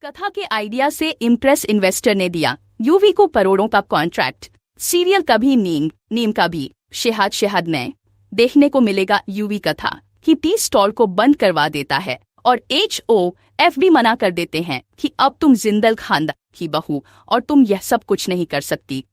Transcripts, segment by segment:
कथा के आइडिया से इम्प्रेस इन्वेस्टर ने दिया यूवी को करोड़ों का कॉन्ट्रैक्ट। सीरियल कभी नीम नीम का भी शहद शहद में देखने को मिलेगा। यूवी कथा की टी स्टॉल को बंद करवा देता है और HOF भी मना कर देते हैं कि अब तुम जिंदल खानदान की बहू और तुम यह सब कुछ नहीं कर सकती।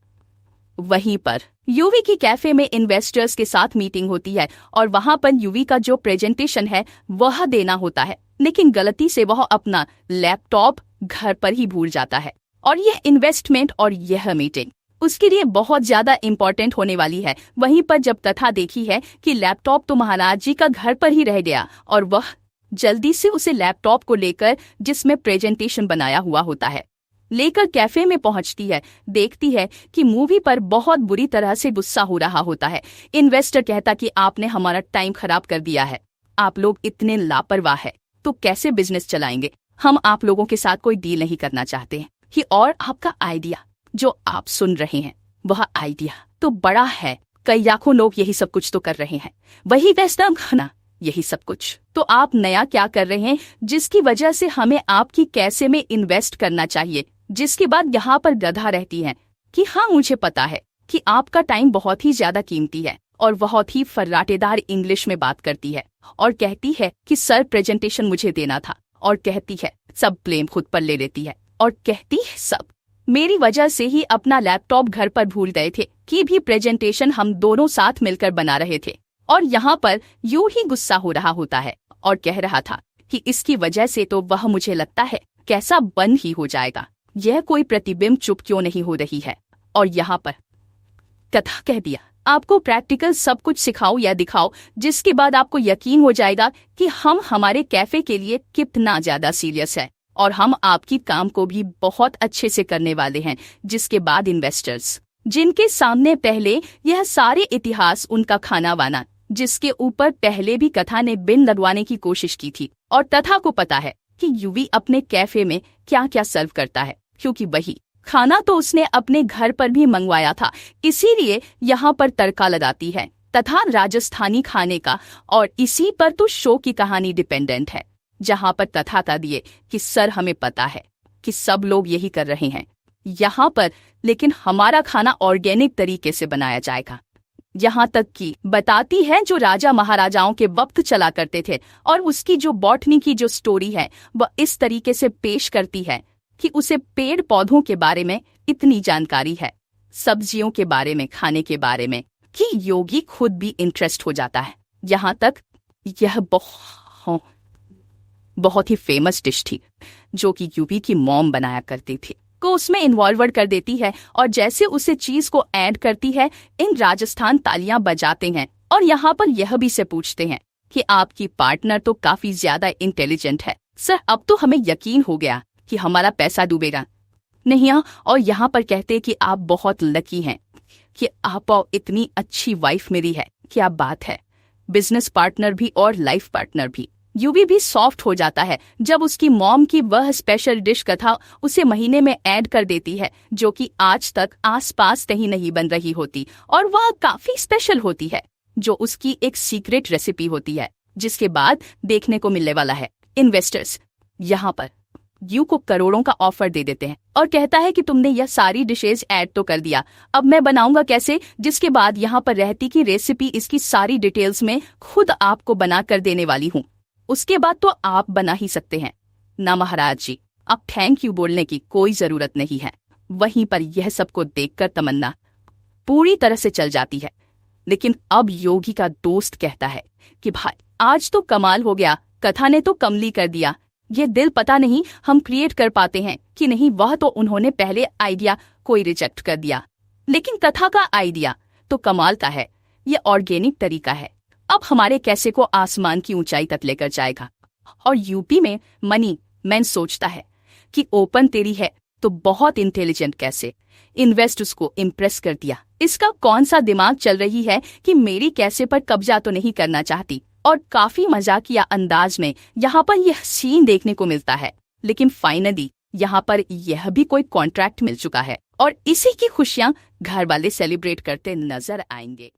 वहीं पर यूवी की कैफे में इन्वेस्टर्स के साथ मीटिंग होती है और वहां पर यूवी का जो प्रेजेंटेशन है वह देना होता है, लेकिन गलती से वह अपना लैपटॉप घर पर ही भूल जाता है और यह इन्वेस्टमेंट और यह मीटिंग उसके लिए बहुत ज्यादा इम्पोर्टेंट होने वाली है। वहीं पर जब कथा देखी है कि लैपटॉप तो महाराज जी का घर पर ही रह गया और वह जल्दी से उसे लैपटॉप को लेकर जिसमें प्रेजेंटेशन बनाया हुआ होता है लेकर कैफे में पहुंचती है। देखती है कि मूवी पर बहुत बुरी तरह से गुस्सा हो रहा होता है। इन्वेस्टर कहता कि आपने हमारा टाइम खराब कर दिया है, आप लोग इतने लापरवाह है तो कैसे बिजनेस चलाएंगे। हम आप लोगों के साथ कोई डील नहीं करना चाहते हैं कि और आपका आइडिया जो आप सुन रहे हैं वह आइडिया तो बड़ा है, कई लाखों लोग यही सब कुछ तो कर रहे हैं, वही वेस्टर्न खाना यही सब कुछ। तो आप नया क्या कर रहे हैं जिसकी वजह से हमें आपकी कैसे में इन्वेस्ट करना चाहिए। जिसके बाद यहाँ पर गधा रहती है कि हाँ मुझे पता है कि आपका टाइम बहुत ही ज्यादा कीमती है और बहुत ही फर्राटेदार इंग्लिश में बात करती है और कहती है कि सर प्रेजेंटेशन मुझे देना था और कहती है सब ब्लेम खुद पर ले लेती है और कहती है सब मेरी वजह से ही अपना लैपटॉप घर पर भूल गए थे कि भी प्रेजेंटेशन हम दोनों साथ मिलकर बना रहे थे। और यहाँ पर यूं ही गुस्सा हो रहा होता है और कह रहा था कि इसकी वजह से तो वह मुझे लगता है कैसा बंद ही हो जाएगा, यह कोई प्रतिबिंब चुप क्यों नहीं हो रही है। और यहाँ पर कथा कह दिया आपको प्रैक्टिकल सब कुछ सिखाओ या दिखाओ जिसके बाद आपको यकीन हो जाएगा कि हम हमारे कैफे के लिए कितना ज्यादा सीरियस है और हम आपकी काम को भी बहुत अच्छे से करने वाले हैं। जिसके बाद इन्वेस्टर्स जिनके सामने पहले यह सारे इतिहास उनका खाना वाना जिसके ऊपर पहले भी कथा ने बिन लगवाने की कोशिश की थी और तथा को पता है कि यूवी अपने कैफे में क्या क्या सर्व करता है क्योंकि वही खाना तो उसने अपने घर पर भी मंगवाया था, इसीलिए यहाँ पर तड़का लगाती है तथा राजस्थानी खाने का। और इसी पर तो शो की कहानी डिपेंडेंट है जहाँ पर तथा का दिए कि सर हमें पता है कि सब लोग यही कर रहे हैं यहाँ पर, लेकिन हमारा खाना ऑर्गेनिक तरीके से बनाया जाएगा। यहाँ तक कि बताती है जो राजा महाराजाओं के वक्त चला करते थे और उसकी जो बॉटनी की जो स्टोरी है वह इस तरीके से पेश करती है कि उसे पेड़ पौधों के बारे में इतनी जानकारी है, सब्जियों के बारे में, खाने के बारे में, कि योगी खुद भी इंटरेस्ट हो जाता है। यहाँ तक यह बहुत ही फेमस डिश थी जो कि यूवी की मॉम बनाया करती थी को उसमें इन्वॉल्व कर देती है और जैसे उसे चीज को ऐड करती है इन राजस्थान तालियां बजाते हैं और यहाँ पर यह भी से पूछते हैं कि आपकी पार्टनर तो काफी ज्यादा इंटेलिजेंट है सर, अब तो हमें यकीन हो गया कि हमारा पैसा डूबेगा नहीं। और यहाँ पर कहते कि आप बहुत लकी हैं कि आप इतनी अच्छी वाइफ मेरी है, क्या बात है, बिजनेस पार्टनर भी और लाइफ पार्टनर भी। यूवी भी सॉफ्ट हो जाता है जब उसकी मॉम की वह स्पेशल डिश कथा उसे महीने में ऐड कर देती है जो कि आज तक आसपास कहीं नहीं बन रही होती और वह काफी स्पेशल होती है जो उसकी एक सीक्रेट रेसिपी होती है। जिसके बाद देखने को मिलने वाला है इन्वेस्टर्स यहाँ पर यू को करोड़ों का ऑफर दे देते हैं और कहता है कि तुमने यह सारी डिशेज ऐड तो कर दिया, अब मैं बनाऊंगा कैसे। जिसके बाद यहाँ पर रहती की रेसिपी इसकी सारी डिटेल्स में खुद आपको बना कर देने वाली हूँ, उसके बाद तो आप बना ही सकते हैं ना महाराज जी, अब थैंक यू बोलने की कोई जरूरत नहीं है। वहीं पर यह सबको देखकर तमन्ना पूरी तरह से चल जाती है, लेकिन अब योगी का दोस्त कहता है कि भाई आज तो कमाल हो गया, कथा ने तो कमली कर दिया, ये दिल पता नहीं हम क्रिएट कर पाते हैं कि नहीं। वह तो उन्होंने पहले आइडिया कोई रिजेक्ट कर दिया, लेकिन कथा का आइडिया तो कमाल का है, ये ऑर्गेनिक तरीका है, अब हमारे कैसे को आसमान की ऊंचाई तक लेकर जाएगा। और यूपी में मनी मैन सोचता है कि ओपन तेरी है तो बहुत इंटेलिजेंट कैसे, इन्वेस्ट उसको इम्प्रेस कर दिया, इसका कौन सा दिमाग चल रही है कि मेरी कैसे पर कब्जा तो नहीं करना चाहती। और काफी मजाकिया अंदाज में यहाँ पर यह सीन देखने को मिलता है, लेकिन फाइनली यहाँ पर यह भी कोई कॉन्ट्रैक्ट मिल चुका है और इसी की खुशियां घर वाले सेलिब्रेट करते नजर आएंगे।